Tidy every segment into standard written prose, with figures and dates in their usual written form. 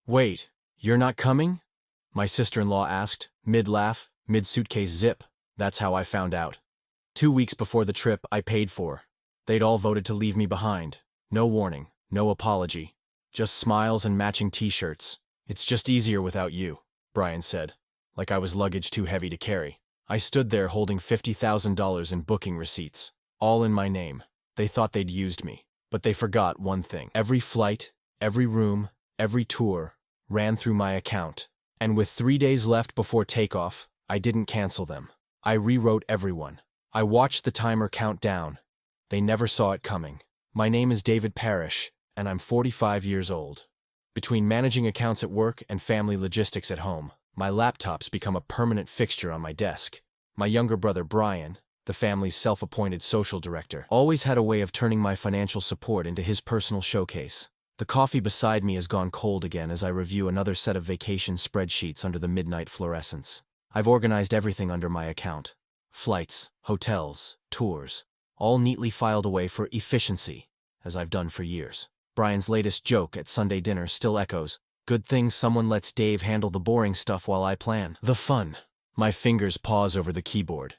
Wait, you're not coming? My sister-in-law asked, mid-laugh, mid-suitcase zip. That's how I found out. 2 weeks before the trip I paid for. They'd all voted to leave me behind. No warning, no apology. Just smiles and matching t-shirts. It's just easier without you, Brian said, like I was luggage too heavy to carry. I stood there holding $50,000 in booking receipts, all in my name. They thought they'd used me, but they forgot one thing. Every flight, every room, every tour ran through my account. And with 3 days left before takeoff, I didn't cancel them. I rewrote everyone. I watched the timer count down. They never saw it coming. My name is David Parrish, and I'm 45 years old. Between managing accounts at work and family logistics at home, my laptop's become a permanent fixture on my desk. My younger brother Brian, the family's self-appointed social director, always had a way of turning my financial support into his personal showcase. The coffee beside me has gone cold again as I review another set of vacation spreadsheets under the midnight fluorescence. I've organized everything under my account. Flights, hotels, tours, all neatly filed away for efficiency, as I've done for years. Brian's latest joke at Sunday dinner still echoes, "Good thing someone lets Dave handle the boring stuff while I plan the fun." My fingers pause over the keyboard.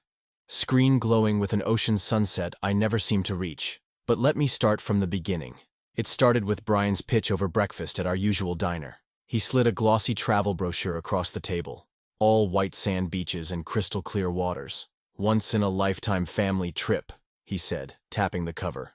Screen glowing with an ocean sunset I never seem to reach. But let me start from the beginning. It started with Brian's pitch over breakfast at our usual diner. He slid a glossy travel brochure across the table. All white sand beaches and crystal clear waters. Once-in-a-lifetime family trip, he said, tapping the cover.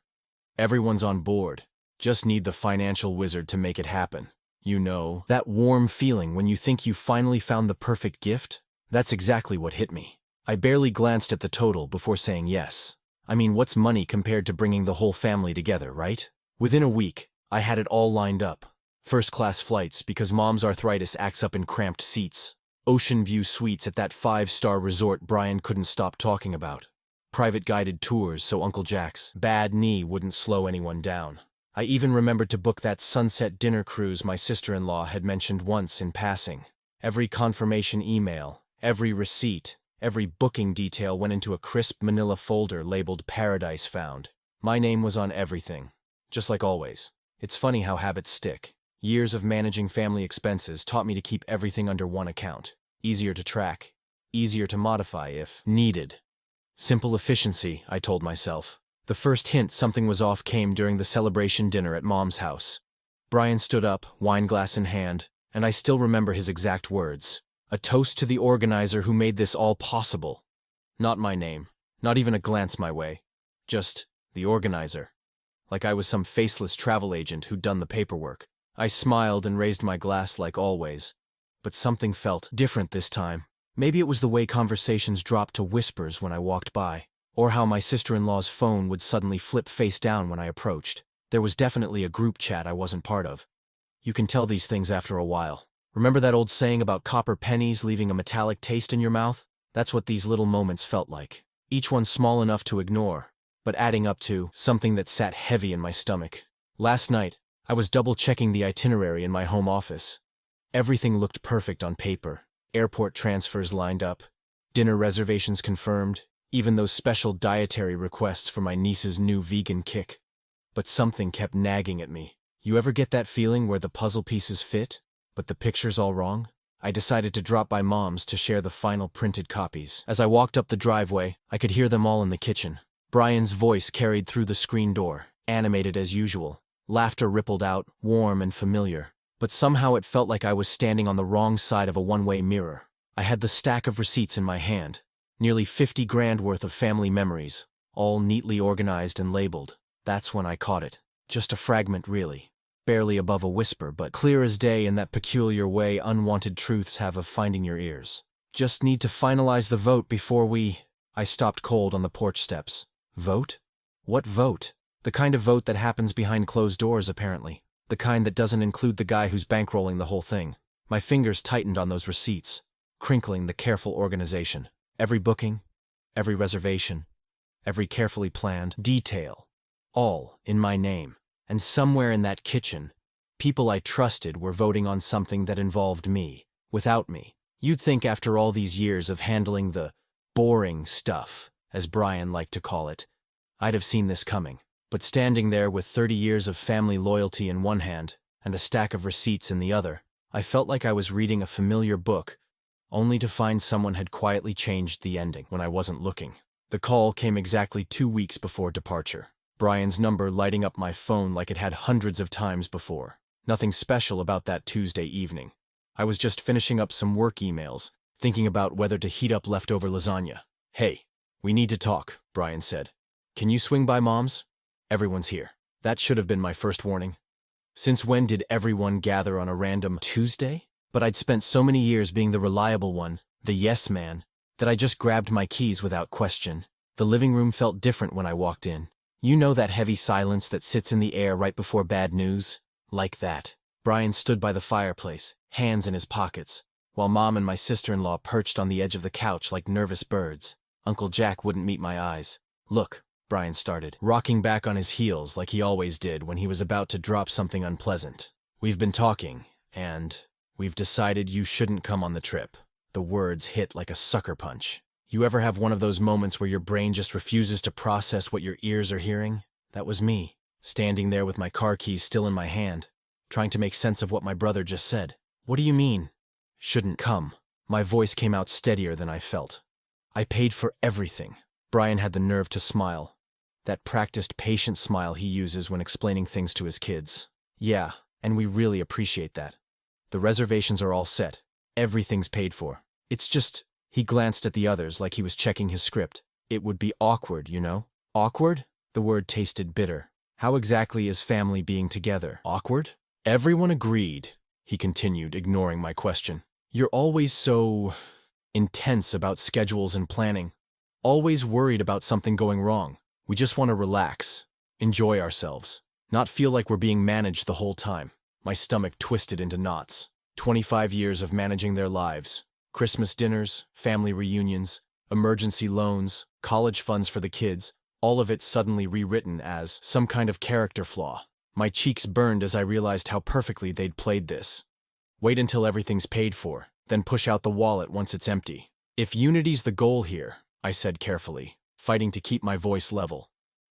Everyone's on board. Just need the financial wizard to make it happen. You know, that warm feeling when you think you finally found the perfect gift? That's exactly what hit me. I barely glanced at the total before saying yes. I mean, what's money compared to bringing the whole family together, right? Within a week, I had it all lined up. First-class flights because mom's arthritis acts up in cramped seats. Ocean view suites at that 5-star resort Brian couldn't stop talking about. Private guided tours so Uncle Jack's bad knee wouldn't slow anyone down. I even remembered to book that sunset dinner cruise my sister-in-law had mentioned once in passing. Every confirmation email, every receipt, every booking detail went into a crisp manila folder labeled Paradise Found. My name was on everything. Just like always. It's funny how habits stick. Years of managing family expenses taught me to keep everything under one account. Easier to track. Easier to modify if needed. Simple efficiency, I told myself. The first hint something was off came during the celebration dinner at Mom's house. Brian stood up, wine glass in hand, and I still remember his exact words. A toast to the organizer who made this all possible. Not my name. Not even a glance my way. Just the organizer. Like I was some faceless travel agent who'd done the paperwork. I smiled and raised my glass like always. But something felt different this time. Maybe it was the way conversations dropped to whispers when I walked by, or how my sister-in-law's phone would suddenly flip face down when I approached. There was definitely a group chat I wasn't part of. You can tell these things after a while. Remember that old saying about copper pennies leaving a metallic taste in your mouth? That's what these little moments felt like. Each one small enough to ignore, but adding up to something that sat heavy in my stomach. Last night, I was double-checking the itinerary in my home office. Everything looked perfect on paper. Airport transfers lined up, dinner reservations confirmed, even those special dietary requests for my niece's new vegan kick. But something kept nagging at me. You ever get that feeling where the puzzle pieces fit, but the picture's all wrong? I decided to drop by Mom's to share the final printed copies. As I walked up the driveway, I could hear them all in the kitchen. Brian's voice carried through the screen door, animated as usual. Laughter rippled out, warm and familiar. But somehow it felt like I was standing on the wrong side of a one-way mirror. I had the stack of receipts in my hand. Nearly 50 grand worth of family memories, all neatly organized and labeled. That's when I caught it. Just a fragment, really. Barely above a whisper, but clear as day in that peculiar way unwanted truths have of finding your ears. Just need to finalize the vote before we... I stopped cold on the porch steps. Vote? What vote? The kind of vote that happens behind closed doors, apparently. The kind that doesn't include the guy who's bankrolling the whole thing. My fingers tightened on those receipts, crinkling the careful organization. Every booking, every reservation, every carefully planned detail. All in my name. And somewhere in that kitchen, people I trusted were voting on something that involved me, without me. You'd think after all these years of handling the boring stuff, as Brian liked to call it, I'd have seen this coming. But standing there with 30 years of family loyalty in one hand and a stack of receipts in the other, I felt like I was reading a familiar book, only to find someone had quietly changed the ending when I wasn't looking. The call came exactly 2 weeks before departure. Brian's number lighting up my phone like it had hundreds of times before. Nothing special about that Tuesday evening. I was just finishing up some work emails, thinking about whether to heat up leftover lasagna. "Hey, we need to talk," Brian said. "Can you swing by Mom's? Everyone's here." That should have been my first warning. Since when did everyone gather on a random Tuesday? But I'd spent so many years being the reliable one, the yes man, that I just grabbed my keys without question. The living room felt different when I walked in. You know that heavy silence that sits in the air right before bad news? Like that. Brian stood by the fireplace, hands in his pockets, while Mom and my sister-in-law perched on the edge of the couch like nervous birds. Uncle Jack wouldn't meet my eyes. "Look," Brian started, rocking back on his heels like he always did when he was about to drop something unpleasant. "We've been talking, and we've decided you shouldn't come on the trip." The words hit like a sucker punch. You ever have one of those moments where your brain just refuses to process what your ears are hearing? That was me, standing there with my car keys still in my hand, trying to make sense of what my brother just said. "What do you mean, shouldn't come?" My voice came out steadier than I felt. "I paid for everything." Brian had the nerve to smile, that practiced, patient smile he uses when explaining things to his kids. "Yeah, and we really appreciate that. The reservations are all set. Everything's paid for. It's just," he glanced at the others like he was checking his script, "it would be awkward, you know?" "Awkward?" The word tasted bitter. "How exactly is family being together? Awkward?" "Everyone agreed," he continued, ignoring my question. "You're always so intense about schedules and planning. Always worried about something going wrong. We just want to relax, enjoy ourselves, not feel like we're being managed the whole time." My stomach twisted into knots. 25 years of managing their lives. Christmas dinners, family reunions, emergency loans, college funds for the kids, all of it suddenly rewritten as some kind of character flaw. My cheeks burned as I realized how perfectly they'd played this. Wait until everything's paid for, then push out the wallet once it's empty. "If unity's the goal here," I said carefully, fighting to keep my voice level,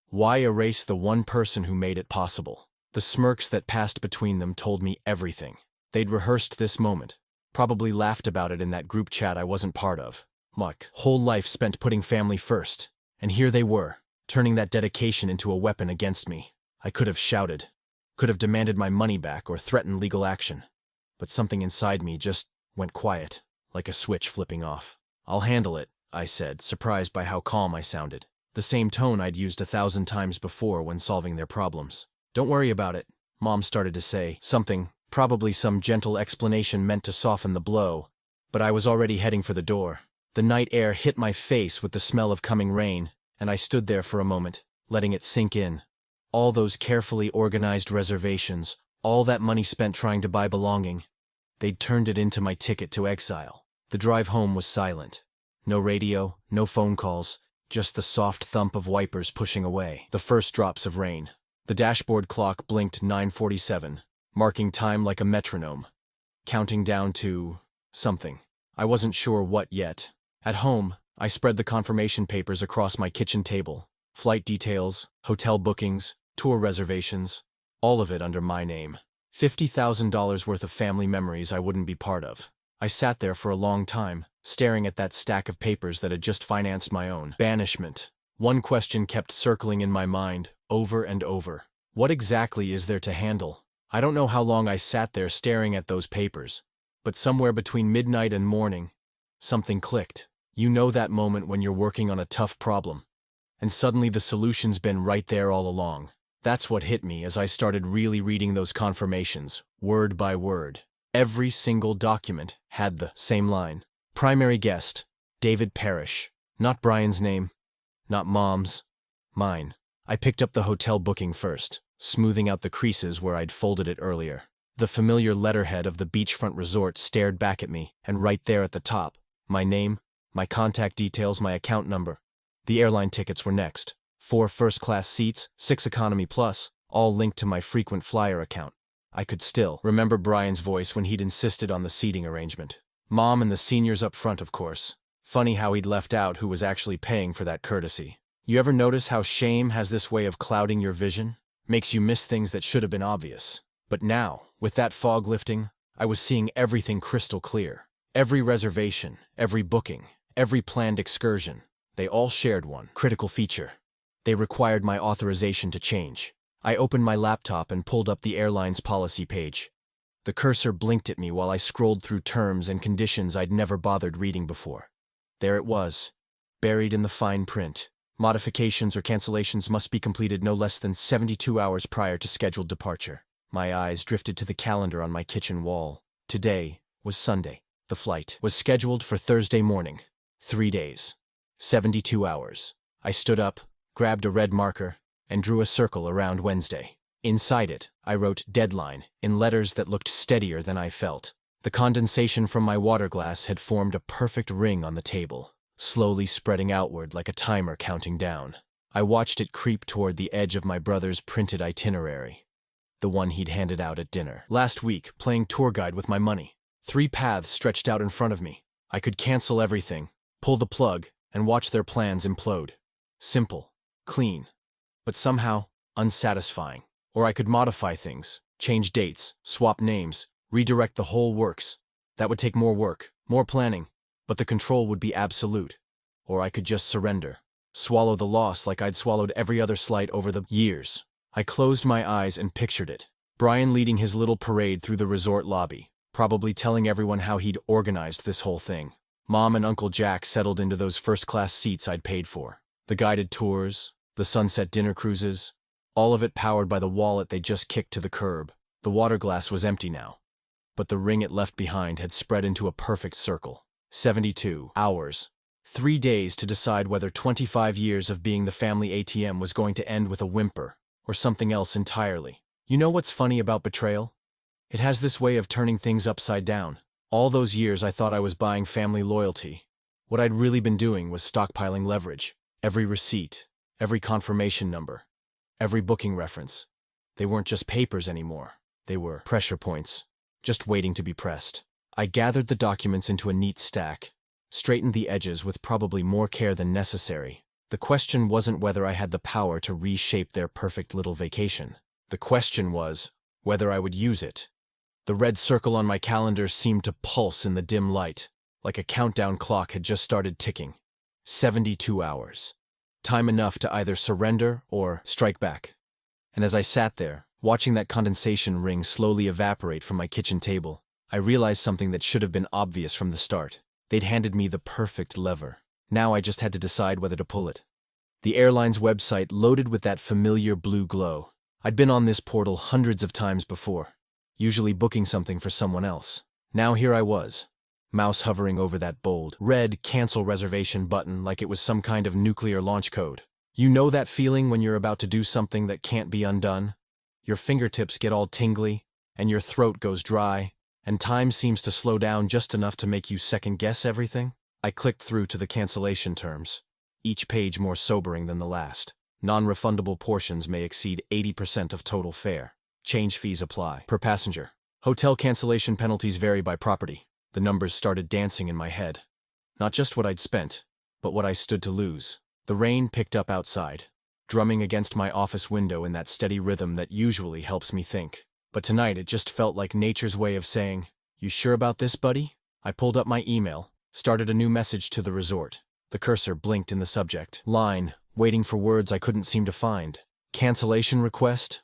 "why erase the one person who made it possible?" The smirks that passed between them told me everything. They'd rehearsed this moment, probably laughed about it in that group chat I wasn't part of. My whole life spent putting family first, and here they were, turning that dedication into a weapon against me. I could have shouted, could have demanded my money back or threatened legal action, but something inside me just went quiet, like a switch flipping off. "I'll handle it," I said, surprised by how calm I sounded. The same tone I'd used 1,000 times before when solving their problems. "Don't worry about it," Mom started to say something, probably some gentle explanation meant to soften the blow, but I was already heading for the door. The night air hit my face with the smell of coming rain, and I stood there for a moment, letting it sink in. All those carefully organized reservations, all that money spent trying to buy belonging, they'd turned it into my ticket to exile. The drive home was silent. No radio, no phone calls, just the soft thump of wipers pushing away the first drops of rain. The dashboard clock blinked 9:47, marking time like a metronome, counting down to something. I wasn't sure what yet. At home, I spread the confirmation papers across my kitchen table. Flight details, hotel bookings, tour reservations, all of it under my name. $50,000 worth of family memories I wouldn't be part of. I sat there for a long time, staring at that stack of papers that had just financed my own banishment. One question kept circling in my mind, over and over. What exactly is there to handle? I don't know how long I sat there staring at those papers, but somewhere between midnight and morning, something clicked. You know that moment when you're working on a tough problem, and suddenly the solution's been right there all along. That's what hit me as I started really reading those confirmations, word by word. Every single document had the same line. Primary guest, David Parrish. Not Brian's name, not Mom's, mine. I picked up the hotel booking first, smoothing out the creases where I'd folded it earlier. The familiar letterhead of the beachfront resort stared back at me, and right there at the top, my name, my contact details, my account number. The airline tickets were next. 4 first-class seats, 6 economy plus, all linked to my frequent flyer account. I could still remember Brian's voice when he'd insisted on the seating arrangement. Mom and the seniors up front, of course. Funny how he'd left out who was actually paying for that courtesy. You ever notice how shame has this way of clouding your vision? Makes you miss things that should have been obvious. But now, with that fog lifting, I was seeing everything crystal clear. Every reservation, every booking, every planned excursion, they all shared one critical feature. They required my authorization to change. I opened my laptop and pulled up the airline's policy page. The cursor blinked at me while I scrolled through terms and conditions I'd never bothered reading before. There it was, buried in the fine print. Modifications or cancellations must be completed no less than 72 hours prior to scheduled departure. My eyes drifted to the calendar on my kitchen wall. Today was Sunday. The flight was scheduled for Thursday morning. 3 days. 72 hours. I stood up, grabbed a red marker, and drew a circle around Wednesday. Inside it, I wrote deadline in letters that looked steadier than I felt. The condensation from my water glass had formed a perfect ring on the table, slowly spreading outward like a timer counting down. I watched it creep toward the edge of my brother's printed itinerary, the one he'd handed out at dinner. Last week, playing tour guide with my money. 3 paths stretched out in front of me. I could cancel everything, pull the plug, and watch their plans implode. Simple, clean, but somehow unsatisfying. Or I could modify things, change dates, swap names, redirect the whole works. That would take more work, more planning, but the control would be absolute. Or I could just surrender, swallow the loss like I'd swallowed every other slight over the years. I closed my eyes and pictured it. Brian leading his little parade through the resort lobby, probably telling everyone how he'd organized this whole thing. Mom and Uncle Jack settled into those first-class seats I'd paid for. The guided tours, the sunset dinner cruises, all of it powered by the wallet they just kicked to the curb. The water glass was empty now, but the ring it left behind had spread into a perfect circle. 72 hours. 3 days to decide whether 25 years of being the family ATM was going to end with a whimper, or something else entirely. You know what's funny about betrayal? It has this way of turning things upside down. All those years I thought I was buying family loyalty. What I'd really been doing was stockpiling leverage. Every receipt, every confirmation number, every booking reference. They weren't just papers anymore. They were pressure points, just waiting to be pressed. I gathered the documents into a neat stack, straightened the edges with probably more care than necessary. The question wasn't whether I had the power to reshape their perfect little vacation. The question was whether I would use it. The red circle on my calendar seemed to pulse in the dim light, like a countdown clock had just started ticking. 72 hours. Time enough to either surrender or strike back. And as I sat there, watching that condensation ring slowly evaporate from my kitchen table, I realized something that should have been obvious from the start. They'd handed me the perfect lever. Now I just had to decide whether to pull it. The airline's website loaded with that familiar blue glow. I'd been on this portal hundreds of times before, usually booking something for someone else. Now here I was, mouse hovering over that bold, red cancel reservation button like it was some kind of nuclear launch code. You know that feeling when you're about to do something that can't be undone? Your fingertips get all tingly, and your throat goes dry, and time seems to slow down just enough to make you second-guess everything? I clicked through to the cancellation terms, each page more sobering than the last. Non-refundable portions may exceed 80% of total fare. Change fees apply. Per passenger. Hotel cancellation penalties vary by property. The numbers started dancing in my head. Not just what I'd spent, but what I stood to lose. The rain picked up outside, drumming against my office window in that steady rhythm that usually helps me think. But tonight it just felt like nature's way of saying, "You sure about this, buddy?" I pulled up my email, started a new message to the resort. The cursor blinked in the subject line, waiting for words I couldn't seem to find. Cancellation request?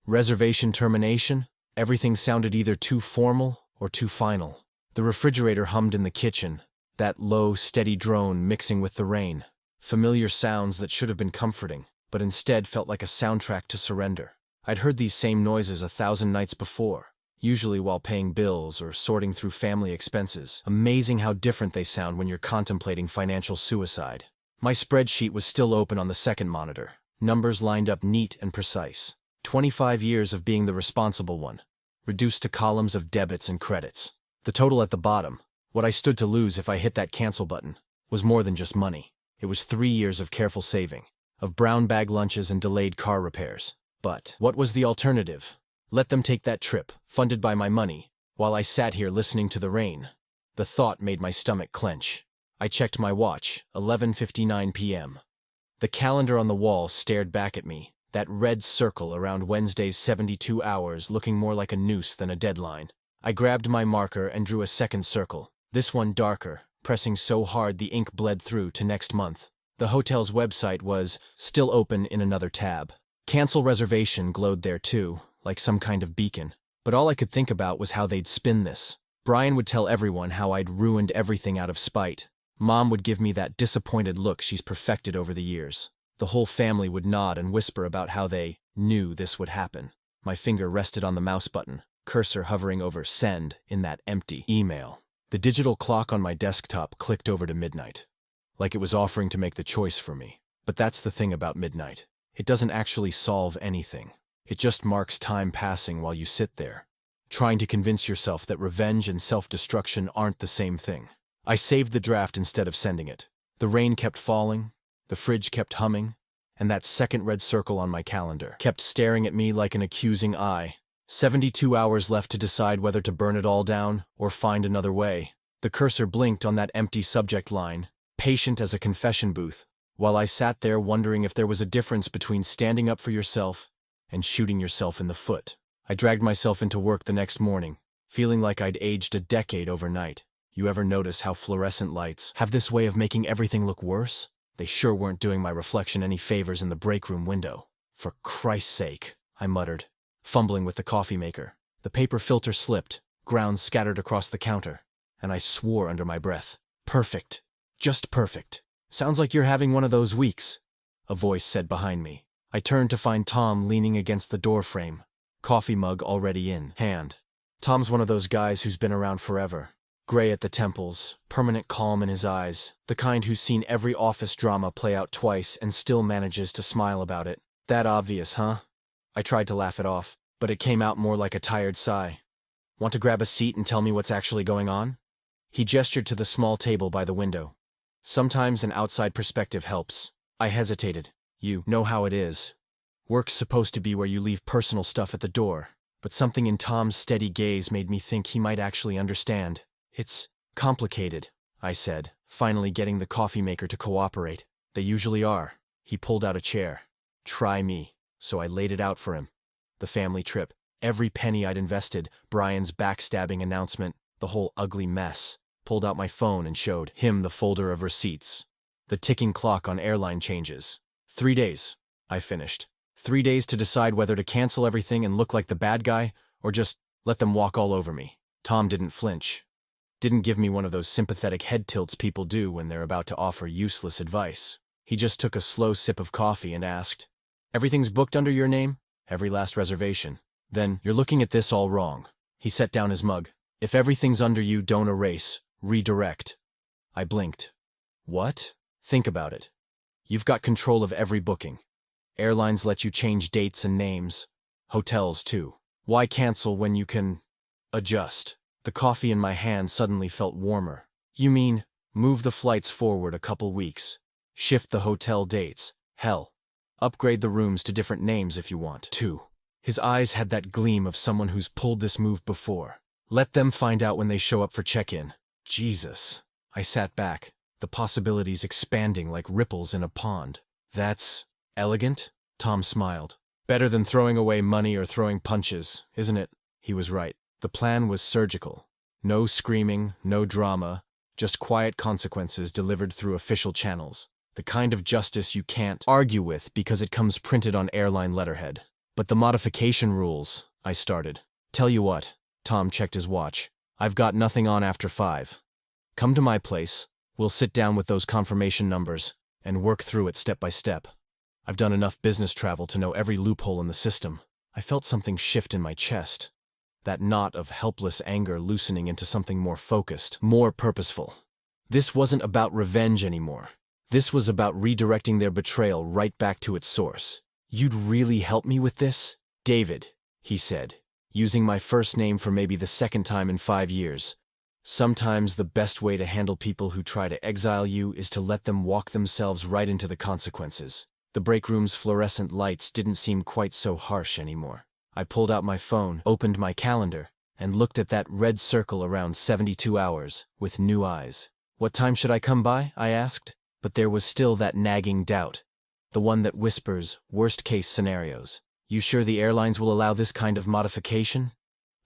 Reservation termination? Everything sounded either too formal or too final. The refrigerator hummed in the kitchen, that low, steady drone mixing with the rain. Familiar sounds that should have been comforting, but instead felt like a soundtrack to surrender. I'd heard these same noises 1,000 nights before, usually while paying bills or sorting through family expenses. Amazing how different they sound when you're contemplating financial suicide. My spreadsheet was still open on the second monitor, numbers lined up neat and precise. 25 years of being the responsible one, reduced to columns of debits and credits. The total at the bottom, what I stood to lose if I hit that cancel button, was more than just money. It was 3 years of careful saving, of brown bag lunches and delayed car repairs. But what was the alternative? Let them take that trip, funded by my money, while I sat here listening to the rain. The thought made my stomach clench. I checked my watch, 11:59 p.m. The calendar on the wall stared back at me, that red circle around Wednesday's 72 hours looking more like a noose than a deadline. I grabbed my marker and drew a second circle, this one darker, pressing so hard the ink bled through to next month. The hotel's website was still open in another tab. Cancel reservation glowed there too, like some kind of beacon. But all I could think about was how they'd spin this. Brian would tell everyone how I'd ruined everything out of spite. Mom would give me that disappointed look she's perfected over the years. The whole family would nod and whisper about how they knew this would happen. My finger rested on the mouse button, cursor hovering over send in that empty email. The digital clock on my desktop clicked over to midnight, like it was offering to make the choice for me. But that's the thing about midnight. It doesn't actually solve anything. It just marks time passing while you sit there, trying to convince yourself that revenge and self-destruction aren't the same thing. I saved the draft instead of sending it. The rain kept falling, the fridge kept humming, and that second red circle on my calendar kept staring at me like an accusing eye. 72 hours left to decide whether to burn it all down or find another way. The cursor blinked on that empty subject line, patient as a confession booth, while I sat there wondering if there was a difference between standing up for yourself and shooting yourself in the foot. I dragged myself into work the next morning, feeling like I'd aged a decade overnight. You ever notice how fluorescent lights have this way of making everything look worse? They sure weren't doing my reflection any favors in the break room window. For Christ's sake, I muttered, fumbling with the coffee maker. The paper filter slipped, grounds scattered across the counter, and I swore under my breath. Perfect. Just perfect. Sounds like you're having one of those weeks, a voice said behind me. I turned to find Tom leaning against the door frame, coffee mug already in hand. Tom's one of those guys who's been around forever. Gray at the temples, permanent calm in his eyes, the kind who's seen every office drama play out twice and still manages to smile about it. That obvious, huh? I tried to laugh it off, but it came out more like a tired sigh. Want to grab a seat and tell me what's actually going on? He gestured to the small table by the window. Sometimes an outside perspective helps. I hesitated. You know how it is. Work's supposed to be where you leave personal stuff at the door, but something in Tom's steady gaze made me think he might actually understand. It's complicated, I said, finally getting the coffee maker to cooperate. They usually are. He pulled out a chair. Try me. So I laid it out for him. The family trip, every penny I'd invested, Brian's backstabbing announcement, the whole ugly mess. Pulled out my phone and showed him the folder of receipts. The ticking clock on airline changes. 3 days, I finished. 3 days to decide whether to cancel everything and look like the bad guy, or just let them walk all over me. Tom didn't flinch. Didn't give me one of those sympathetic head tilts people do when they're about to offer useless advice. He just took a slow sip of coffee and asked, "Everything's booked under your name? Every last reservation? Then you're looking at this all wrong." He set down his mug. "If everything's under you, don't erase. Redirect." I blinked. What? Think about it. You've got control of every booking. Airlines let you change dates and names. Hotels, too. Why cancel when you can adjust? The coffee in my hand suddenly felt warmer. You mean, move the flights forward a couple weeks. Shift the hotel dates. Hell, upgrade the rooms to different names if you want to. His eyes had that gleam of someone who's pulled this move before. Let them find out when they show up for check-in. Jesus. I sat back, the possibilities expanding like ripples in a pond. That's elegant? Tom smiled. Better than throwing away money or throwing punches, isn't it? He was right. The plan was surgical. No screaming, no drama, just quiet consequences delivered through official channels. The kind of justice you can't argue with because it comes printed on airline letterhead. But the modification rules, I started. Tell you what, Tom checked his watch. I've got nothing on after 5. Come to my place, we'll sit down with those confirmation numbers and work through it step by step. I've done enough business travel to know every loophole in the system. I felt something shift in my chest. That knot of helpless anger loosening into something more focused, more purposeful. This wasn't about revenge anymore. This was about redirecting their betrayal right back to its source. "You'd really help me with this?" "David," he said, using my first name for maybe the second time in 5 years. "Sometimes the best way to handle people who try to exile you is to let them walk themselves right into the consequences." The break room's fluorescent lights didn't seem quite so harsh anymore. I pulled out my phone, opened my calendar, and looked at that red circle around 72 hours with new eyes. "What time should I come by?" I asked. But there was still that nagging doubt, the one that whispers worst-case scenarios. "You sure the airlines will allow this kind of modification?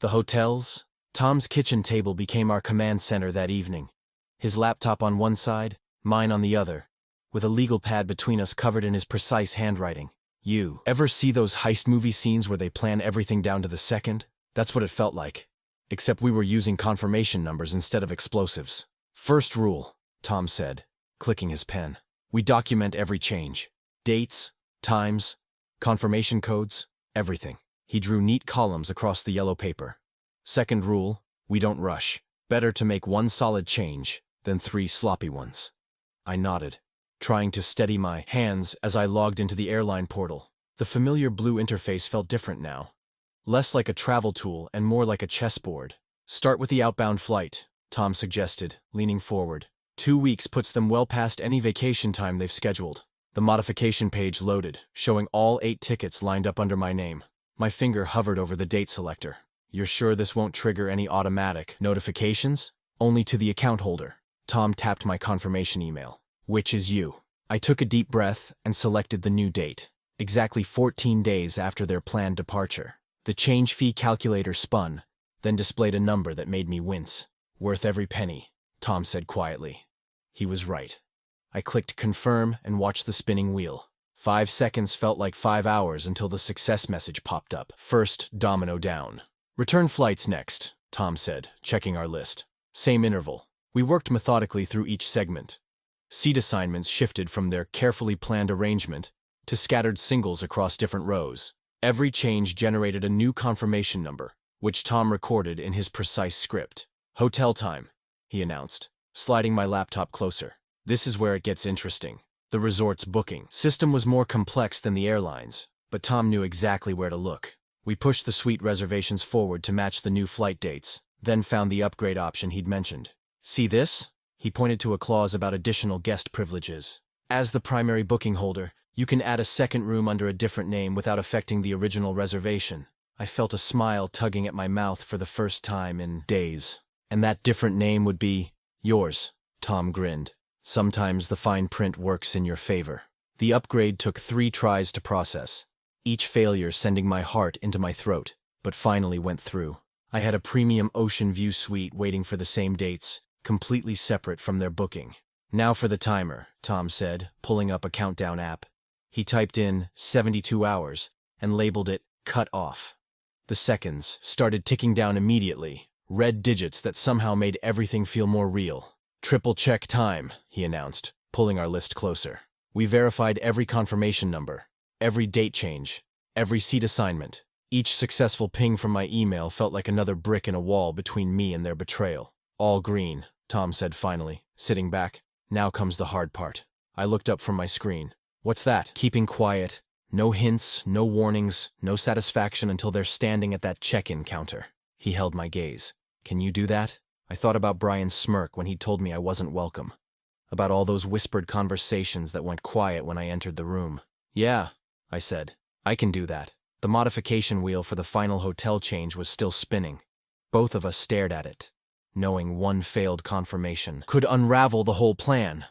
The hotels? Tom's kitchen table became our command center that evening. His laptop on one side, mine on the other, with a legal pad between us covered in his precise handwriting. You ever see those heist movie scenes where they plan everything down to the second? That's what it felt like. Except we were using confirmation numbers instead of explosives. First rule, Tom said, clicking his pen. We document every change. Dates, times, confirmation codes, everything. He drew neat columns across the yellow paper. Second rule, we don't rush. Better to make one solid change than 3 sloppy ones. I nodded, trying to steady my hands as I logged into the airline portal. The familiar blue interface felt different now. Less like a travel tool and more like a chessboard. Start with the outbound flight, Tom suggested, leaning forward. 2 weeks puts them well past any vacation time they've scheduled. The modification page loaded, showing all 8 tickets lined up under my name. My finger hovered over the date selector. You're sure this won't trigger any automatic notifications? Only to the account holder. Tom tapped my confirmation email. Which is you. I took a deep breath and selected the new date. Exactly 14 days after their planned departure. The change fee calculator spun, then displayed a number that made me wince. Worth every penny, Tom said quietly. He was right. I clicked confirm and watched the spinning wheel. 5 seconds felt like 5 hours until the success message popped up. First domino down. Return flights next, Tom said, checking our list. Same interval. We worked methodically through each segment. Seat assignments shifted from their carefully planned arrangement to scattered singles across different rows. Every change generated a new confirmation number, which Tom recorded in his precise script. Hotel time, he announced, sliding my laptop closer. This is where it gets interesting. The resort's booking system was more complex than the airlines, but Tom knew exactly where to look. We pushed the suite reservations forward to match the new flight dates, then found the upgrade option he'd mentioned. See this? He pointed to a clause about additional guest privileges. As the primary booking holder, you can add a second room under a different name without affecting the original reservation. I felt a smile tugging at my mouth for the first time in days. And that different name would be yours, Tom grinned. Sometimes the fine print works in your favor. The upgrade took 3 tries to process, each failure sending my heart into my throat, but finally went through. I had a premium ocean view suite waiting for the same dates, completely separate from their booking. Now for the timer, Tom said, pulling up a countdown app. He typed in 72 hours and labeled it cut off. The seconds started ticking down immediately, red digits that somehow made everything feel more real. Triple check time, he announced, pulling our list closer. We verified every confirmation number, every date change, every seat assignment. Each successful ping from my email felt like another brick in a wall between me and their betrayal. All green, Tom said finally, sitting back. Now comes the hard part. I looked up from my screen. What's that? Keeping quiet. No hints, no warnings, no satisfaction until they're standing at that check-in counter. He held my gaze. Can you do that? I thought about Brian's smirk when he told me I wasn't welcome. About all those whispered conversations that went quiet when I entered the room. Yeah, I said. I can do that. The modification wheel for the final hotel change was still spinning. Both of us stared at it, knowing one failed confirmation could unravel the whole plan.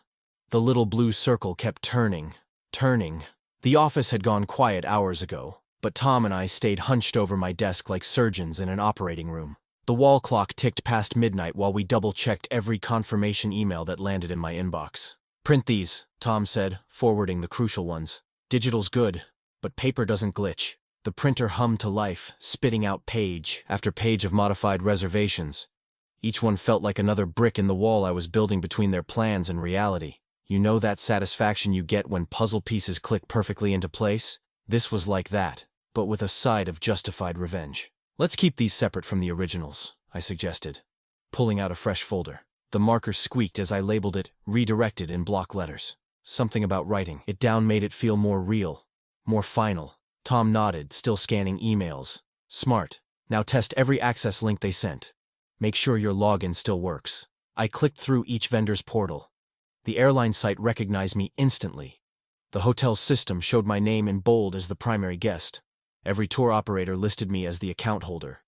The little blue circle kept turning. The office had gone quiet hours ago, but Tom and I stayed hunched over my desk like surgeons in an operating room. The wall clock ticked past midnight while we double-checked every confirmation email that landed in my inbox. Print these, Tom said, forwarding the crucial ones. Digital's good, but paper doesn't glitch. The printer hummed to life, spitting out page after page of modified reservations. Each one felt like another brick in the wall I was building between their plans and reality. You know that satisfaction you get when puzzle pieces click perfectly into place? This was like that, but with a side of justified revenge. Let's keep these separate from the originals, I suggested, pulling out a fresh folder. The marker squeaked as I labeled it redirected in block letters. Something about writing it down made it feel more real, more final. Tom nodded, still scanning emails. Smart. Now test every access link they sent. Make sure your login still works. I clicked through each vendor's portal. The airline site recognized me instantly. The hotel's system showed my name in bold as the primary guest. Every tour operator listed me as the account holder.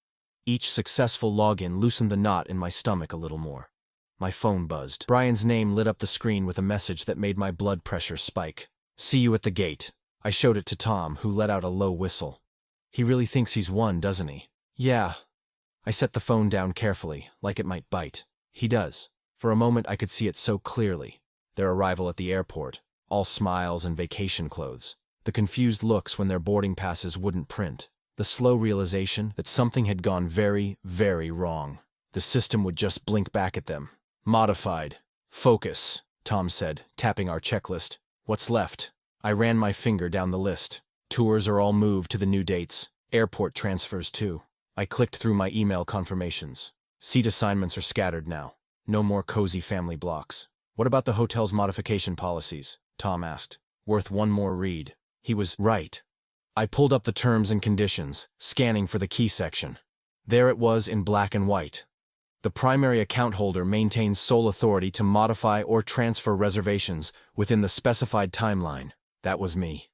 Each successful login loosened the knot in my stomach a little more. My phone buzzed. Brian's name lit up the screen with a message that made my blood pressure spike. See you at the gate. I showed it to Tom, who let out a low whistle. He really thinks he's won, doesn't he? Yeah, I set the phone down carefully, like it might bite. He does. For a moment I could see it so clearly. Their arrival at the airport, all smiles and vacation clothes. The confused looks when their boarding passes wouldn't print. The slow realization that something had gone very, very wrong. The system would just blink back at them. Modified. Focus, Tom said, tapping our checklist. What's left? I ran my finger down the list. Tours are all moved to the new dates. Airport transfers too. I clicked through my email confirmations. Seat assignments are scattered now. No more cozy family blocks. What about the hotel's modification policies? Tom asked. Worth one more read. He was right. I pulled up the terms and conditions, scanning for the key section. There it was in black and white. The primary account holder maintains sole authority to modify or transfer reservations within the specified timeline. That was me.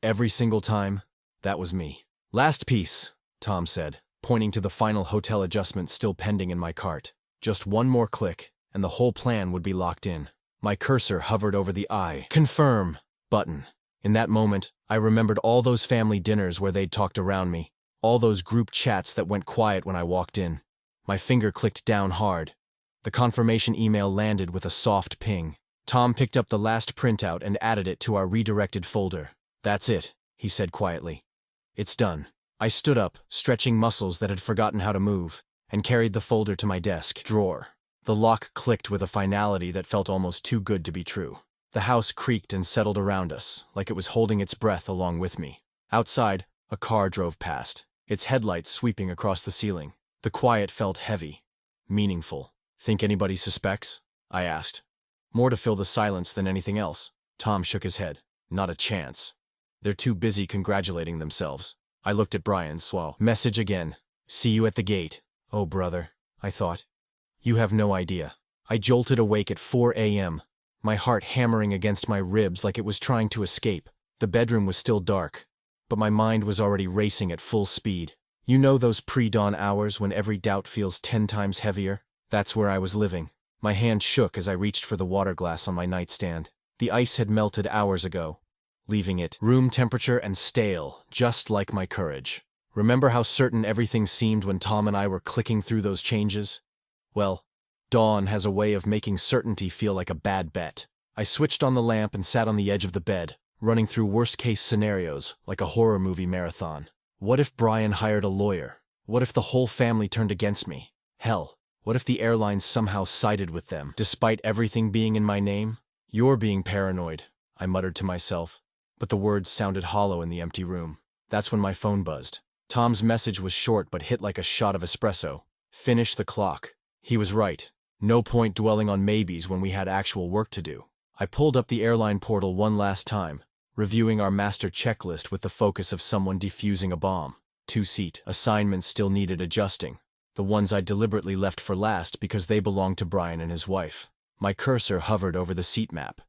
Every single time, that was me. Last piece, Tom said, pointing to the final hotel adjustment still pending in my cart. Just one more click, and the whole plan would be locked in. My cursor hovered over the I confirm button. In that moment, I remembered all those family dinners where they'd talked around me, all those group chats that went quiet when I walked in. My finger clicked down hard. The confirmation email landed with a soft ping. Tom picked up the last printout and added it to our redirected folder. That's it, he said quietly. It's done. I stood up, stretching muscles that had forgotten how to move, and carried the folder to my desk drawer. The lock clicked with a finality that felt almost too good to be true. The house creaked and settled around us, like it was holding its breath along with me. Outside, a car drove past, its headlights sweeping across the ceiling. The quiet felt heavy, meaningful. Think anybody suspects? I asked. More to fill the silence than anything else. Tom shook his head. Not a chance. They're too busy congratulating themselves. I looked at Brian's message again. See you at the gate. Oh, brother, I thought. You have no idea. I jolted awake at 4 a.m., my heart hammering against my ribs like it was trying to escape. The bedroom was still dark, but my mind was already racing at full speed. You know those pre-dawn hours when every doubt feels 10 times heavier? That's where I was living. My hand shook as I reached for the water glass on my nightstand. The ice had melted hours ago, leaving it room temperature and stale, just like my courage. Remember how certain everything seemed when Tom and I were clicking through those changes? Well, dawn has a way of making certainty feel like a bad bet. I switched on the lamp and sat on the edge of the bed, running through worst-case scenarios like a horror movie marathon. What if Brian hired a lawyer? What if the whole family turned against me? Hell, what if the airlines somehow sided with them, despite everything being in my name? You're being paranoid, I muttered to myself, but the words sounded hollow in the empty room. That's when my phone buzzed. Tom's message was short but hit like a shot of espresso. Finish the clock. He was right. No point dwelling on maybes when we had actual work to do. I pulled up the airline portal one last time, reviewing our master checklist with the focus of someone defusing a bomb. 2-seat assignments still needed adjusting. The ones I deliberately left for last because they belonged to Brian and his wife. My cursor hovered over the seat map.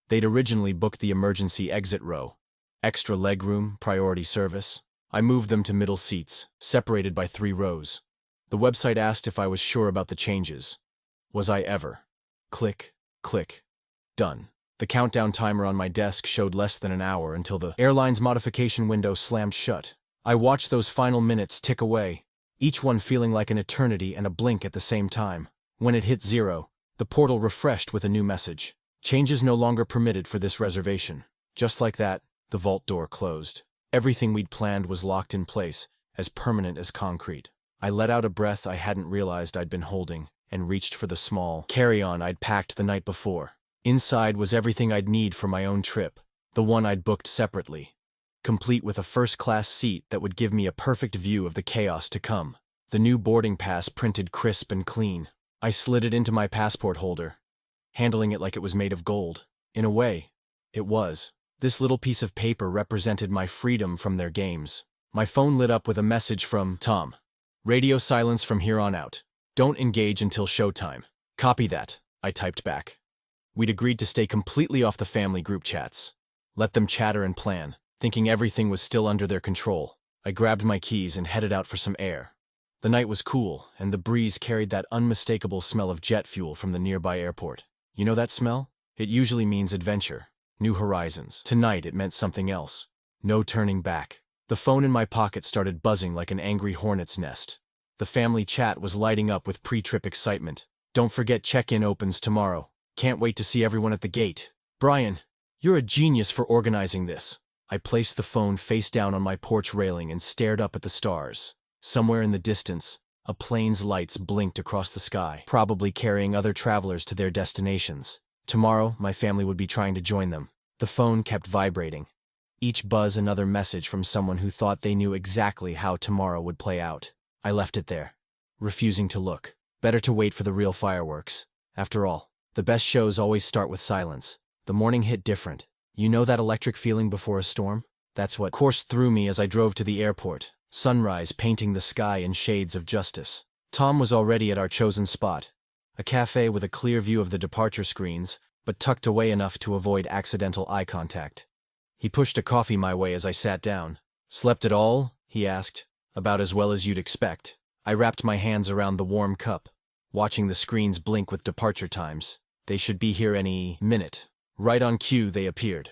They'd originally booked the emergency exit row. Extra legroom, priority service. I moved them to middle seats, separated by 3 rows. The website asked if I was sure about the changes. Was I ever? Click, click. Done. The countdown timer on my desk showed less than an hour until the airline's modification window slammed shut. I watched those final minutes tick away, each one feeling like an eternity and a blink at the same time. When it hit 0, the portal refreshed with a new message. Changes no longer permitted for this reservation. Just like that, the vault door closed. Everything we'd planned was locked in place, as permanent as concrete. I let out a breath I hadn't realized I'd been holding, and reached for the small carry-on I'd packed the night before. Inside was everything I'd need for my own trip, the one I'd booked separately, complete with a first-class seat that would give me a perfect view of the chaos to come. The new boarding pass printed crisp and clean. I slid it into my passport holder, handling it like it was made of gold. In a way, it was. This little piece of paper represented my freedom from their games. My phone lit up with a message from Tom. Radio silence from here on out. Don't engage until showtime. Copy that, I typed back. We'd agreed to stay completely off the family group chats. Let them chatter and plan, thinking everything was still under their control. I grabbed my keys and headed out for some air. The night was cool, and the breeze carried that unmistakable smell of jet fuel from the nearby airport. You know that smell? It usually means adventure, new horizons. Tonight it meant something else. No turning back. The phone in my pocket started buzzing like an angry hornet's nest. The family chat was lighting up with pre-trip excitement. Don't forget check-in opens tomorrow. Can't wait to see everyone at the gate. Brian, you're a genius for organizing this. I placed the phone face down on my porch railing and stared up at the stars. Somewhere in the distance, a plane's lights blinked across the sky, probably carrying other travelers to their destinations. Tomorrow, my family would be trying to join them. The phone kept vibrating. Each buzz another message from someone who thought they knew exactly how tomorrow would play out. I left it there, refusing to look. Better to wait for the real fireworks. After all, the best shows always start with silence. The morning hit different. You know that electric feeling before a storm? That's what coursed through me as I drove to the airport. Sunrise painting the sky in shades of justice. Tom was already at our chosen spot. A cafe with a clear view of the departure screens, but tucked away enough to avoid accidental eye contact. He pushed a coffee my way as I sat down. Slept at all? He asked. About as well as you'd expect. I wrapped my hands around the warm cup, watching the screens blink with departure times. They should be here any minute. Right on cue, they appeared.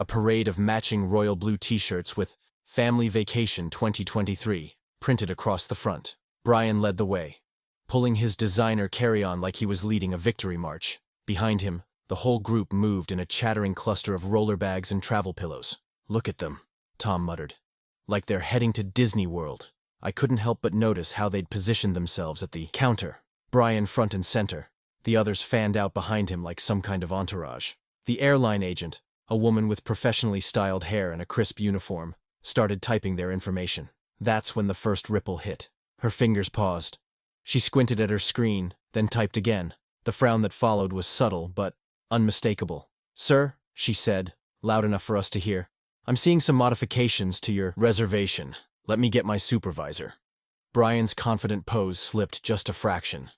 A parade of matching royal blue t-shirts with Family Vacation 2023 printed across the front. Brian led the way, pulling his designer carry-on like he was leading a victory march. Behind him, the whole group moved in a chattering cluster of roller bags and travel pillows. Look at them, Tom muttered. Like they're heading to Disney World. I couldn't help but notice how they'd positioned themselves at the counter. Brian front and center, the others fanned out behind him like some kind of entourage. The airline agent, a woman with professionally styled hair and a crisp uniform, started typing their information. That's when the first ripple hit. Her fingers paused. She squinted at her screen, then typed again. The frown that followed was subtle but unmistakable. "Sir," she said, loud enough for us to hear, "I'm seeing some modifications to your reservation. Let me get my supervisor." Brian's confident pose slipped just a fraction.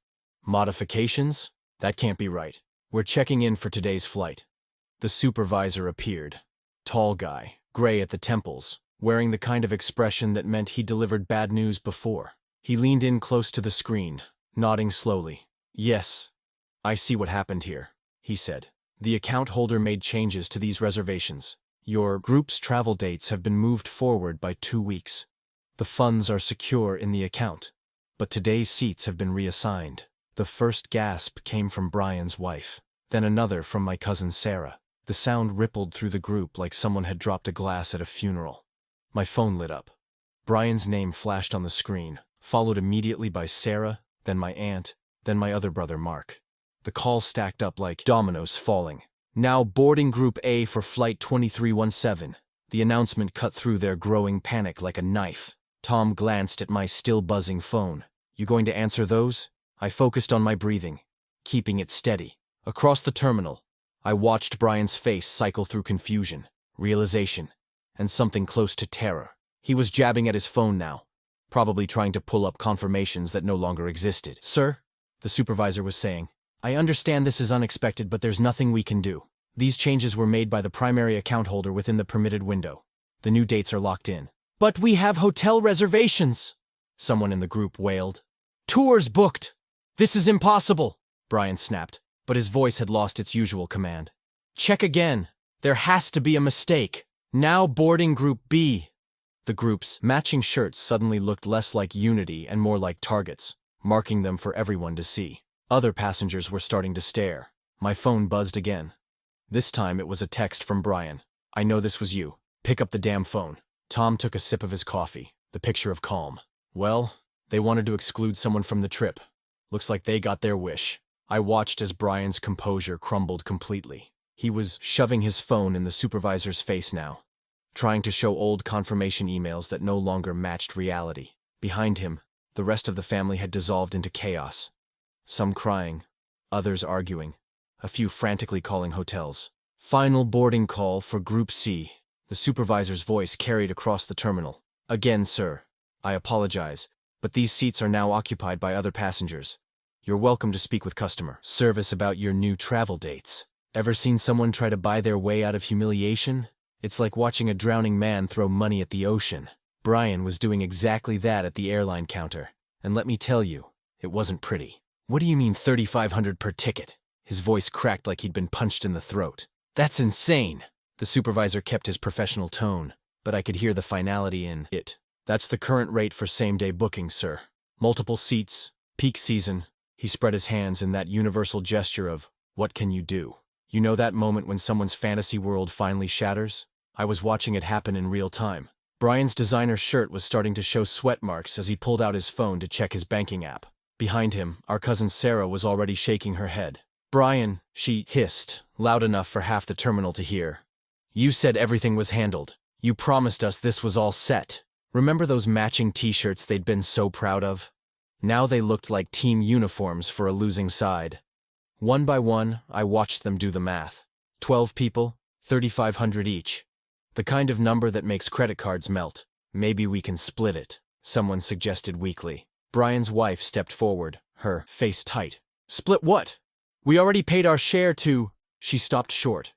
"Modifications? That can't be right. We're checking in for today's flight." The supervisor appeared. Tall guy, gray at the temples, wearing the kind of expression that meant he delivered bad news before. He leaned in close to the screen, nodding slowly. "Yes, I see what happened here," he said. "The account holder made changes to these reservations. Your group's travel dates have been moved forward by 2 weeks. The funds are secure in the account, but today's seats have been reassigned." The first gasp came from Brian's wife, then another from my cousin Sarah. The sound rippled through the group like someone had dropped a glass at a funeral. My phone lit up. Brian's name flashed on the screen, followed immediately by Sarah, then my aunt, then my other brother Mark. The calls stacked up like dominoes falling. "Now boarding Group A for Flight 2317. The announcement cut through their growing panic like a knife. Tom glanced at my still buzzing phone. "You going to answer those?" I focused on my breathing, keeping it steady. Across the terminal, I watched Brian's face cycle through confusion, realization, and something close to terror. He was jabbing at his phone now, probably trying to pull up confirmations that no longer existed. "Sir," the supervisor was saying, "I understand this is unexpected, but there's nothing we can do. These changes were made by the primary account holder within the permitted window. The new dates are locked in." "But we have hotel reservations," someone in the group wailed. "Tours booked. This is impossible," Brian snapped, but his voice had lost its usual command. "Check again. There has to be a mistake. Now boarding Group B." The group's matching shirts suddenly looked less like unity and more like targets, marking them for everyone to see. Other passengers were starting to stare. My phone buzzed again. This time it was a text from Brian. "I know this was you. Pick up the damn phone." Tom took a sip of his coffee, the picture of calm. "Well, they wanted to exclude someone from the trip. Looks like they got their wish." I watched as Brian's composure crumbled completely. He was shoving his phone in the supervisor's face now, trying to show old confirmation emails that no longer matched reality. Behind him, the rest of the family had dissolved into chaos. Some crying, others arguing, a few frantically calling hotels. "Final boarding call for Group C." The supervisor's voice carried across the terminal. "Again, sir, I apologize, but these seats are now occupied by other passengers. You're welcome to speak with customer service about your new travel dates." Ever seen someone try to buy their way out of humiliation? It's like watching a drowning man throw money at the ocean. Brian was doing exactly that at the airline counter. And let me tell you, it wasn't pretty. "What do you mean $3,500 per ticket?" His voice cracked like he'd been punched in the throat. "That's insane." The supervisor kept his professional tone, but I could hear the finality in it. "That's the current rate for same-day booking, sir. Multiple seats, peak season. He spread his hands in that universal gesture of, what can you do? You know that moment when someone's fantasy world finally shatters? I was watching it happen in real time. Brian's designer shirt was starting to show sweat marks as he pulled out his phone to check his banking app. Behind him, our cousin Sarah was already shaking her head. Brian, she hissed, loud enough for half the terminal to hear. You said everything was handled. You promised us this was all set. Remember those matching t-shirts they'd been so proud of? Now they looked like team uniforms for a losing side. One by one, I watched them do the math. 12 people, $3,500 each. The kind of number that makes credit cards melt. Maybe we can split it, someone suggested weakly. Brian's wife stepped forward, her face tight. Split what? We already paid our share to… She stopped short,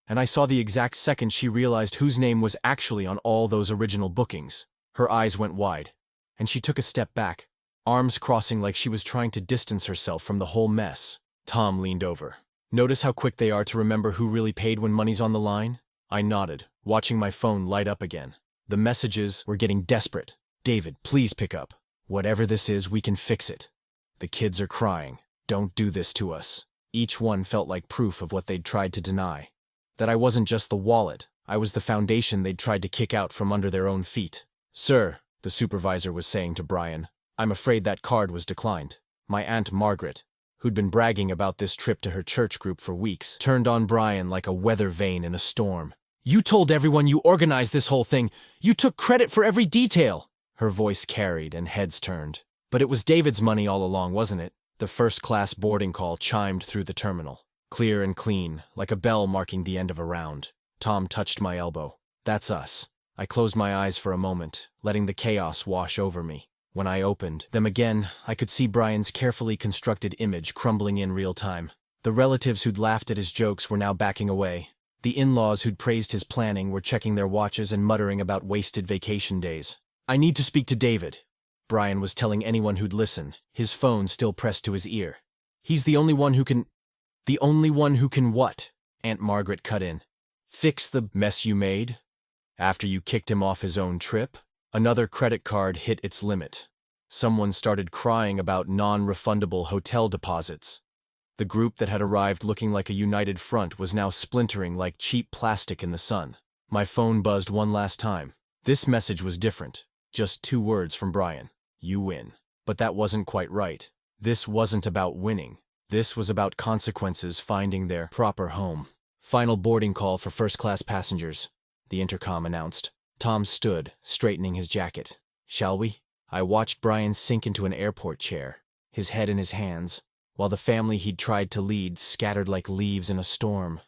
and I saw the exact second she realized whose name was actually on all those original bookings. Her eyes went wide, and she took a step back, arms crossing like she was trying to distance herself from the whole mess. Tom leaned over. Notice how quick they are to remember who really paid when money's on the line? I nodded, watching my phone light up again. The messages were getting desperate. David, please pick up. Whatever this is, we can fix it. The kids are crying. Don't do this to us. Each one felt like proof of what they'd tried to deny. That I wasn't just the wallet, I was the foundation they'd tried to kick out from under their own feet. Sir, the supervisor was saying to Brian, I'm afraid that card was declined. My Aunt Margaret, who'd been bragging about this trip to her church group for weeks, turned on Brian like a weather vane in a storm. You told everyone you organized this whole thing. You took credit for every detail. Her voice carried and heads turned. But it was David's money all along, wasn't it? The first-class boarding call chimed through the terminal. Clear and clean, like a bell marking the end of a round. Tom touched my elbow. That's us. I closed my eyes for a moment, letting the chaos wash over me. When I opened them again, I could see Brian's carefully constructed image crumbling in real time. The relatives who'd laughed at his jokes were now backing away. The in-laws who'd praised his planning were checking their watches and muttering about wasted vacation days. I need to speak to David, Brian was telling anyone who'd listen, his phone still pressed to his ear. He's the only one who can… The only one who can what? Aunt Margaret cut in. Fix the mess you made? After you kicked him off his own trip? Another credit card hit its limit. Someone started crying about non-refundable hotel deposits. The group that had arrived looking like a united front was now splintering like cheap plastic in the sun. My phone buzzed one last time. This message was different. Just 2 words from Brian. You win. But that wasn't quite right. This wasn't about winning. This was about consequences finding their proper home. Final boarding call for first-class passengers, the intercom announced. Tom stood, straightening his jacket. Shall we? I watched Brian sink into an airport chair, his head in his hands, while the family he'd tried to lead scattered like leaves in a storm.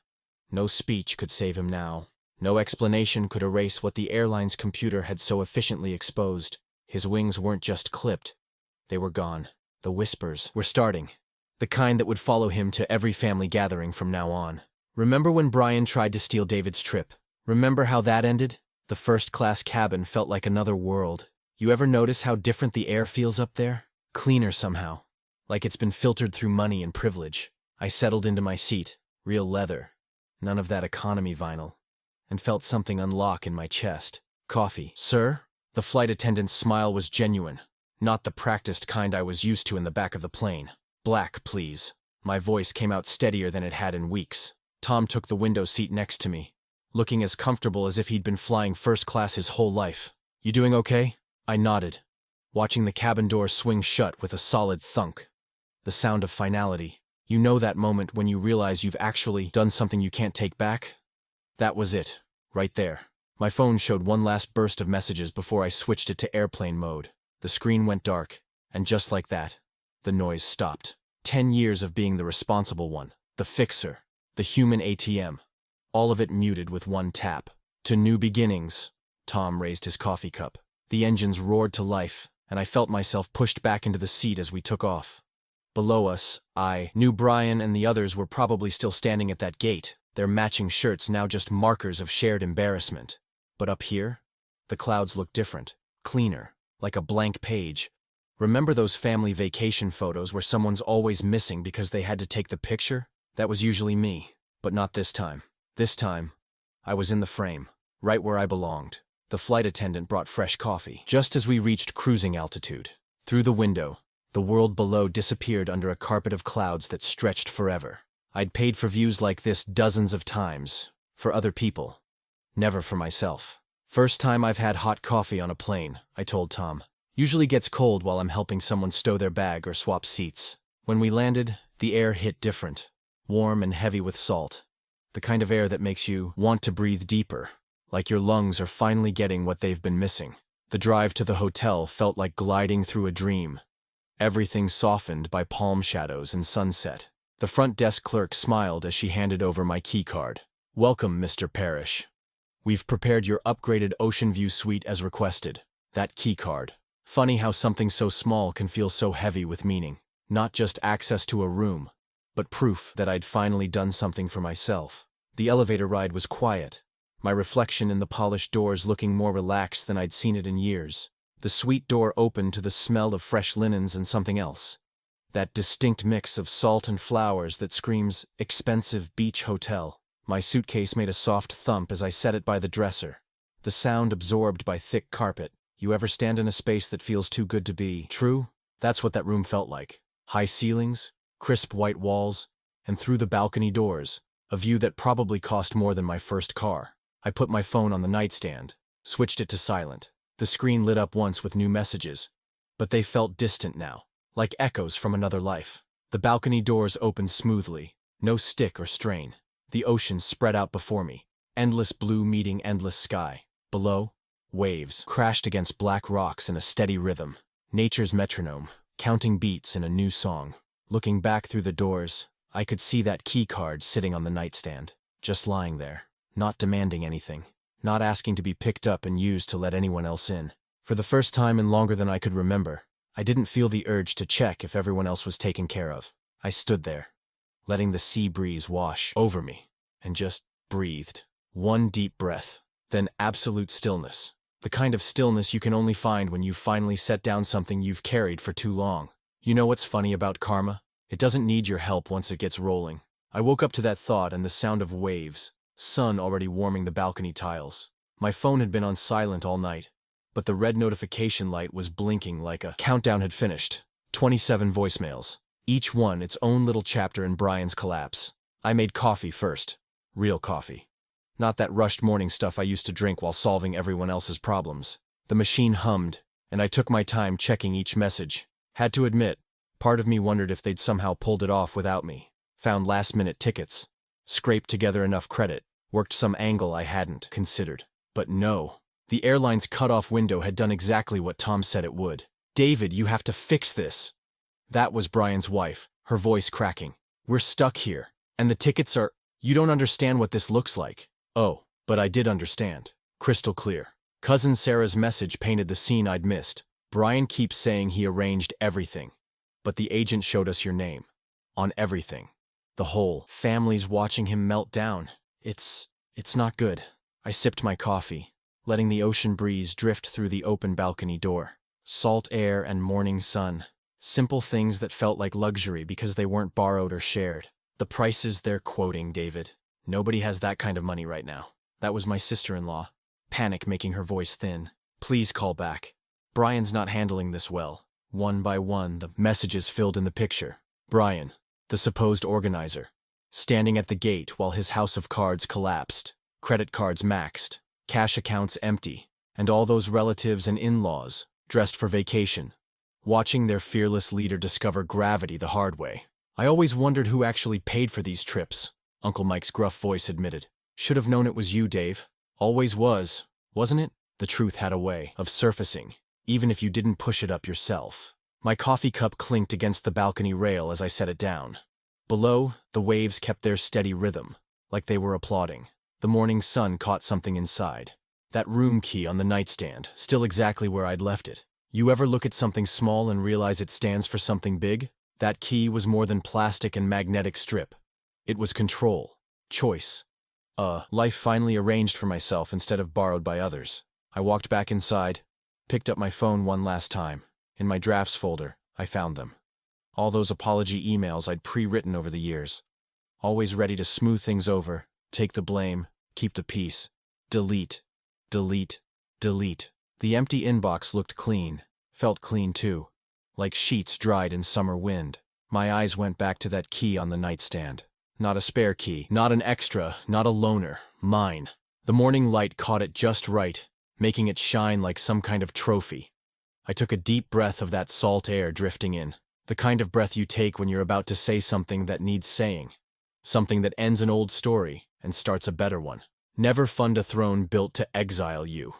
No speech could save him now. No explanation could erase what the airline's computer had so efficiently exposed. His wings weren't just clipped. They were gone. The whispers were starting. The kind that would follow him to every family gathering from now on. Remember when Brian tried to steal David's trip? Remember how that ended? The first-class cabin felt like another world. You ever notice how different the air feels up there? Cleaner somehow. Like it's been filtered through money and privilege. I settled into my seat. Real leather. None of that economy vinyl. And felt something unlock in my chest. Coffee. Sir? The flight attendant's smile was genuine. Not the practiced kind I was used to in the back of the plane. Black, please. My voice came out steadier than it had in weeks. Tom took the window seat next to me, looking as comfortable as if he'd been flying first class his whole life. You doing okay? I nodded, watching the cabin door swing shut with a solid thunk. The sound of finality. You know that moment when you realize you've actually done something you can't take back? That was it, right there. My phone showed one last burst of messages before I switched it to airplane mode. The screen went dark, and just like that, the noise stopped. 10 years of being the responsible one, the fixer, the human ATM. All of it muted with one tap. To new beginnings. Tom raised his coffee cup. The engines roared to life, and I felt myself pushed back into the seat as we took off. Below us, I knew Brian and the others were probably still standing at that gate, their matching shirts now just markers of shared embarrassment. But up here, the clouds looked different, cleaner, like a blank page. Remember those family vacation photos where someone's always missing because they had to take the picture? That was usually me, but not this time. This time, I was in the frame, right where I belonged. The flight attendant brought fresh coffee, just as we reached cruising altitude. Through the window, the world below disappeared under a carpet of clouds that stretched forever. I'd paid for views like this dozens of times. For other people. Never for myself. First time I've had hot coffee on a plane, I told Tom. Usually gets cold while I'm helping someone stow their bag or swap seats. When we landed, the air hit different. Warm and heavy with salt. The kind of air that makes you want to breathe deeper. Like your lungs are finally getting what they've been missing. The drive to the hotel felt like gliding through a dream. Everything softened by palm shadows and sunset. The front desk clerk smiled as she handed over my key card. Welcome, Mr. Parrish. We've prepared your upgraded Ocean View suite as requested. That key card. Funny how something so small can feel so heavy with meaning. Not just access to a room, but proof that I'd finally done something for myself. The elevator ride was quiet. My reflection in the polished doors looking more relaxed than I'd seen it in years. The suite door opened to the smell of fresh linens and something else. That distinct mix of salt and flowers that screams expensive beach hotel. My suitcase made a soft thump as I set it by the dresser. The sound absorbed by thick carpet. You ever stand in a space that feels too good to be true? That's what that room felt like. High ceilings, crisp white walls, and through the balcony doors, a view that probably cost more than my first car. I put my phone on the nightstand, switched it to silent. The screen lit up once with new messages, but they felt distant now, like echoes from another life. The balcony doors opened smoothly, no stick or strain. The ocean spread out before me, endless blue meeting endless sky. Below, waves crashed against black rocks in a steady rhythm. Nature's metronome, counting beats in a new song. Looking back through the doors, I could see that key card sitting on the nightstand, just lying there. Not demanding anything, not asking to be picked up and used to let anyone else in. For the first time in longer than I could remember, I didn't feel the urge to check if everyone else was taken care of. I stood there, letting the sea breeze wash over me, and just breathed. One deep breath, then absolute stillness. The kind of stillness you can only find when you've finally set down something you've carried for too long. You know what's funny about karma? It doesn't need your help once it gets rolling. I woke up to that thought and the sound of waves. Sun already warming the balcony tiles. My phone had been on silent all night, but the red notification light was blinking like a countdown had finished. 27 voicemails. Each one its own little chapter in Brian's collapse. I made coffee first. Real coffee. Not that rushed morning stuff I used to drink while solving everyone else's problems. The machine hummed, and I took my time checking each message. Had to admit, part of me wondered if they'd somehow pulled it off without me. Found last-minute tickets. Scraped together enough credit, worked some angle I hadn't considered. But no. The airline's cutoff window had done exactly what Tom said it would. David, you have to fix this. That was Brian's wife, her voice cracking. We're stuck here, and the tickets are… You don't understand what this looks like. Oh, but I did understand. Crystal clear. Cousin Sarah's message painted the scene I'd missed. Brian keeps saying he arranged everything. But the agent showed us your name. On everything. The whole family's watching him melt down. It's not good. I sipped my coffee, letting the ocean breeze drift through the open balcony door. Salt air and morning sun. Simple things that felt like luxury because they weren't borrowed or shared. The prices they're quoting, David. Nobody has that kind of money right now. That was my sister-in-law. Panic making her voice thin. Please call back. Brian's not handling this well. One by one, the messages filled in the picture. Brian, the supposed organizer, standing at the gate while his house of cards collapsed, credit cards maxed, cash accounts empty, and all those relatives and in-laws, dressed for vacation, watching their fearless leader discover gravity the hard way. I always wondered who actually paid for these trips, Uncle Mike's gruff voice admitted. Should have known it was you, Dave. Always was, wasn't it? The truth had a way of surfacing, even if you didn't push it up yourself. My coffee cup clinked against the balcony rail as I set it down. Below, the waves kept their steady rhythm, like they were applauding. The morning sun caught something inside. That room key on the nightstand, still exactly where I'd left it. You ever look at something small and realize it stands for something big? That key was more than plastic and magnetic strip. It was control, choice. Life finally arranged for myself instead of borrowed by others. I walked back inside, picked up my phone one last time. In my drafts folder, I found them. All those apology emails I'd pre-written over the years. Always ready to smooth things over, take the blame, keep the peace. Delete, delete, delete. The empty inbox looked clean, felt clean too. like sheets dried in summer wind. My eyes went back to that key on the nightstand. Not a spare key, not an extra, not a loaner, mine. The morning light caught it just right, making it shine like some kind of trophy. I took a deep breath of that salt air drifting in, the kind of breath you take when you're about to say something that needs saying. Something that ends an old story and starts a better one. Never fund a throne built to exile you.